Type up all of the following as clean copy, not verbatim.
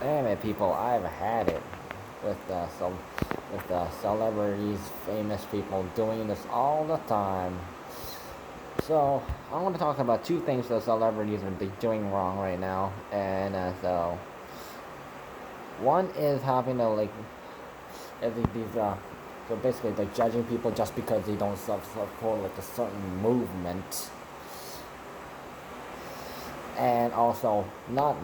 Anime people, I've had it with celebrities, famous people doing this all the time. So I want to talk about two things the celebrities are doing wrong right now, and one is having a these so basically like judging people just because they don't support like a certain movement, and also not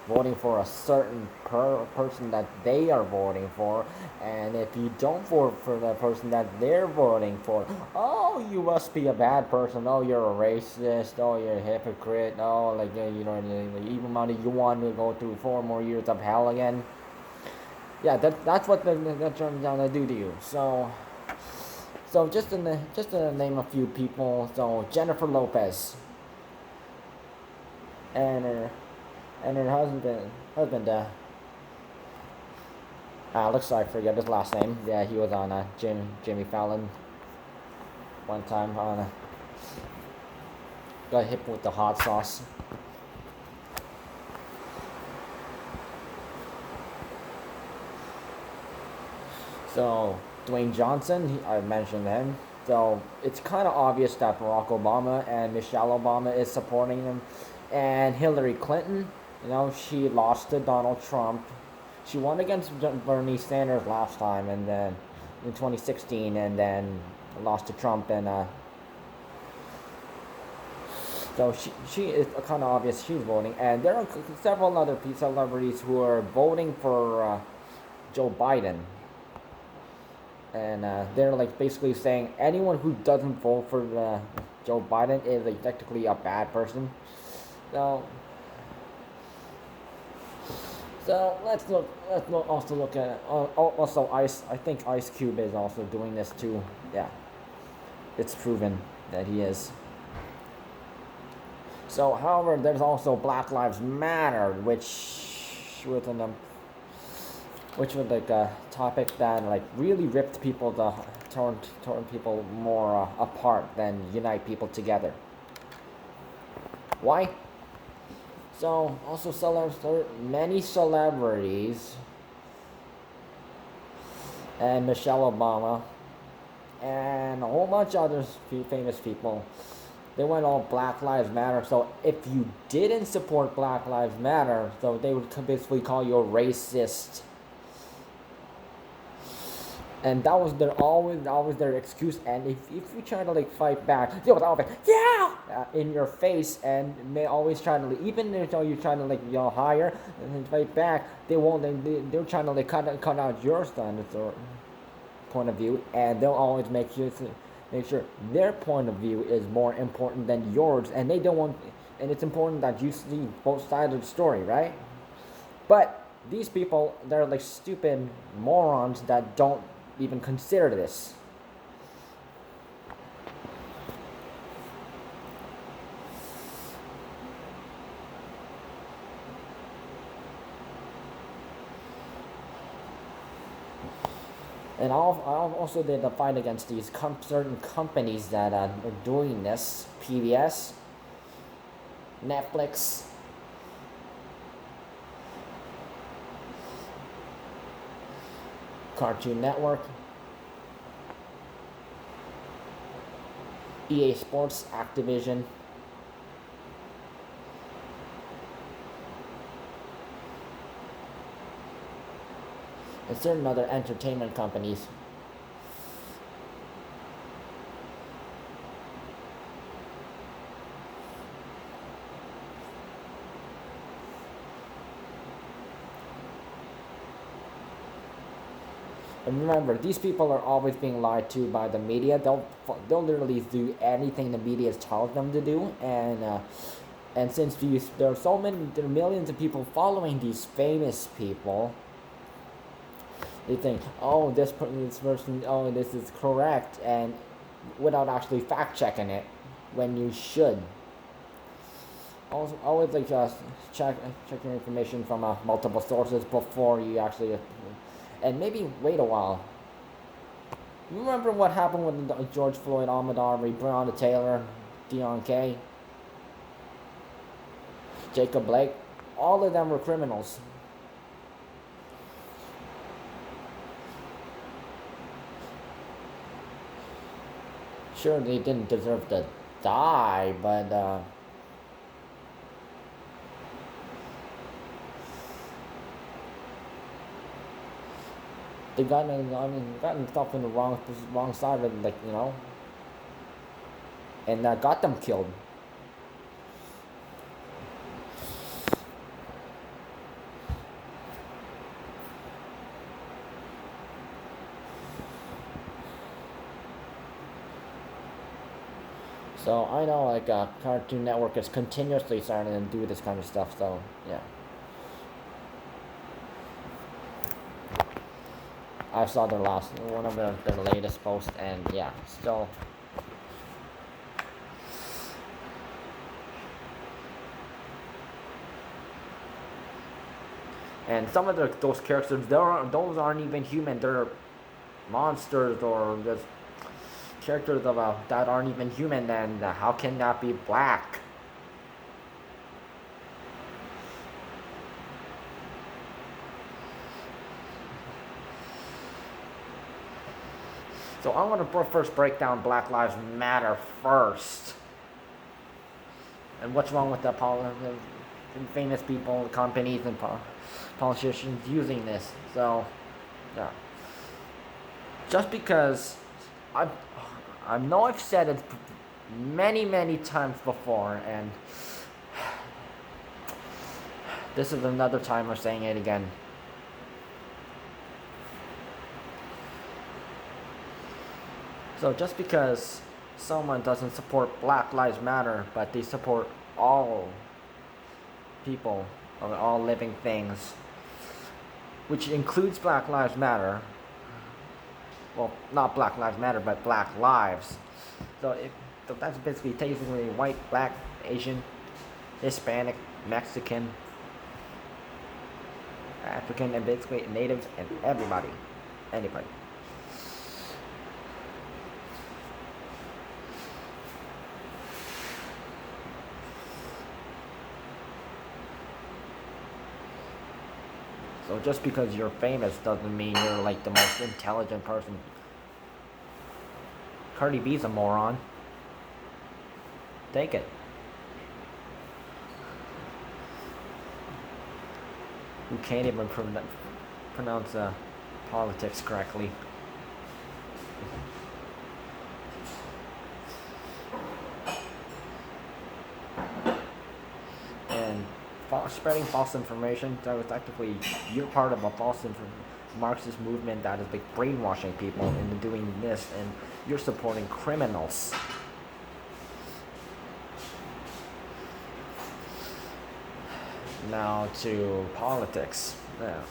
voting for a certain person that they are voting for, and if you don't vote for the person that they're voting for, oh, you must be a bad person, oh, you're a racist, oh, you're a hypocrite, oh, like, even money you want to go through 4 more years of hell again. Yeah, that's what they're trying to do to you. So just to name a few people, so Jennifer Lopez and her husband Alex, I forget his last name. Yeah, he was on Jimmy Fallon one time. Got hit with the hot sauce. So Dwayne Johnson, I mentioned him. So it's kind of obvious that Barack Obama and Michelle Obama is supporting him, and Hillary Clinton. She lost to Donald Trump. She won against Bernie Sanders last time, and then in 2016, and then lost to Trump, and so she is kind of obvious she's voting, and there are several other celebrities who are voting for Joe Biden, and they're like basically saying anyone who doesn't vote for Joe Biden is like technically a bad person. So let's also look at also Ice. I think Ice Cube is also doing this too. Yeah, it's proven that he is. So, however, there's also Black Lives Matter, which was like a topic that like really ripped people torn people more apart than unite people together. Why? So also many celebrities and Michelle Obama and a whole bunch of other famous people, they went all Black Lives Matter. So if you didn't support Black Lives Matter, so they would basically call you a racist. And that was always their excuse. And if you try to like fight back, they would always in your face, and may always try to even if you try to like higher and fight back, they won't. They're trying to like cut out your standards or point of view, and they'll always make sure their point of view is more important than yours, and they don't want. And it's important that you see both sides of the story, right? But these people, they're like stupid morons that don't even consider this. And I'll also did a fight against these certain companies that are doing this. PBS, Netflix, Cartoon Network, EA Sports, Activision, and certain other entertainment companies. And remember, these people are always being lied to by the media. They'll literally do anything the media tells them to do, and since there are millions of people following these famous people, they think, oh, this person, oh, this is correct, and without actually fact checking it, when you should. Also, always like check your information from multiple sources before you actually, and maybe wait a while. You remember what happened with George Floyd, Ahmaud Arbery, Breonna Taylor, Deon Kay, Jacob Blake? All of them were criminals. Sure, they didn't deserve to die, but they gotten themselves in the wrong side of, like, and got them killed. So I know, like, Cartoon Network is continuously starting to do this kind of stuff. So yeah, I saw their one of their latest posts, and yeah, still. And some of those characters, those aren't even human. They're monsters or just characters that aren't even human. Then how can that be black? So I'm gonna first break down Black Lives Matter first, and what's wrong with the famous people, companies, and politicians using this. So, yeah. Just because I know I've said it many times before, and this is another time I'm saying it again. So just because someone doesn't support Black Lives Matter, but they support all people, or all living things, which includes Black Lives Matter. Well, not Black Lives Matter, but Black Lives. So that's basically white, black, Asian, Hispanic, Mexican, African, and basically natives, and everybody, anybody. So just because you're famous doesn't mean you're like the most intelligent person. Cardi B's a moron. Take it. Who can't even pronounce politics correctly. And spreading false information, so technically you're part of a Marxist movement that is like brainwashing people into doing this, and you're supporting criminals. Now to politics. Now,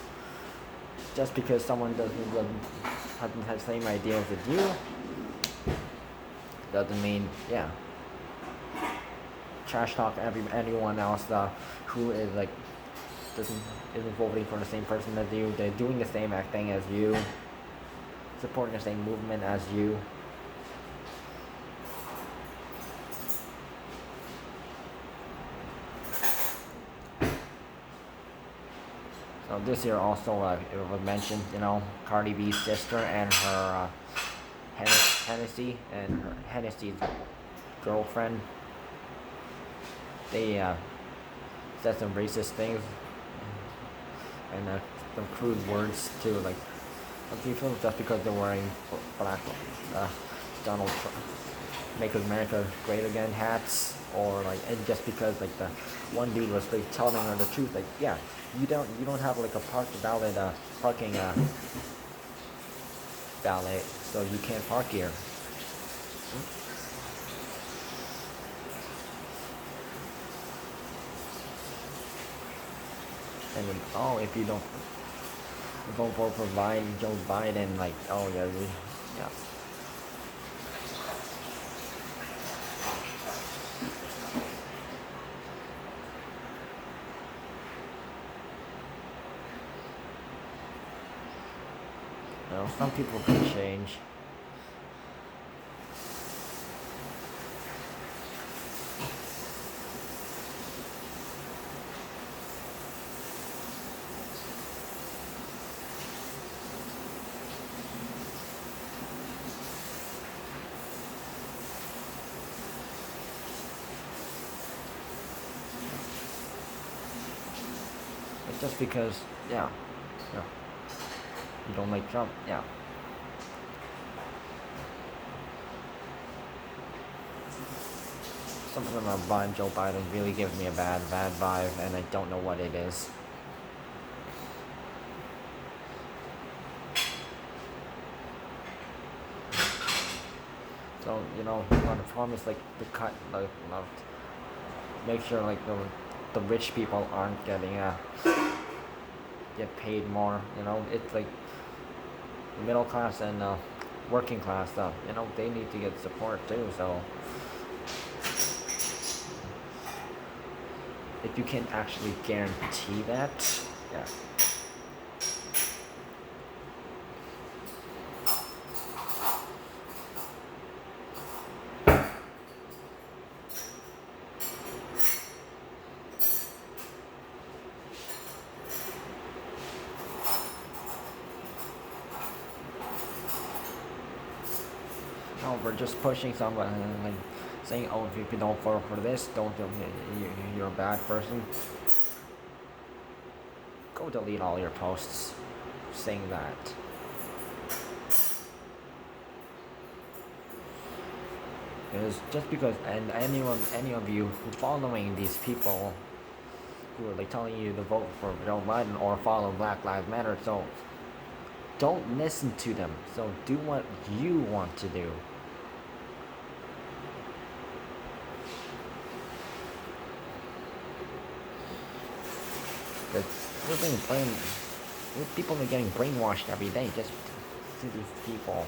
just because someone hasn't had the same ideas as you, doesn't mean, yeah, trash talk anyone else who is like isn't voting for the same person as you. They're doing the same thing as you, supporting the same movement as you. So this year also it was mentioned, Cardi B's sister and her Hennessy's girlfriend. They said some racist things and some crude words to like people just because they're wearing black Donald Trump Make America Great Again hats, or like, and just because like the one dude was like telling her the truth, like, yeah, you don't have like a parking valet, so you can't park here. And then, if you don't vote for Joe Biden, like, yeah. Some people can change. It's just because, yeah, yeah, you don't like Trump, yeah. Something about Joe Biden really gives me a bad vibe, and I don't know what it is. So, you know, you want to promise, like, to cut, like, make sure, like, the rich people aren't getting, get paid more, you know, it's like, middle class and, working class stuff, you know, they need to get support too, so, if you can actually guarantee that, yeah. No, we're just pushing someone, like, saying, oh, if you don't vote for this, don't do, you're a bad person. Go delete all your posts saying that. Because just because, and any of you who following these people who are like telling you to vote for Joe Biden or follow Black Lives Matter, so don't listen to them. So do what you want to do. Because people are getting brainwashed every day just to these people.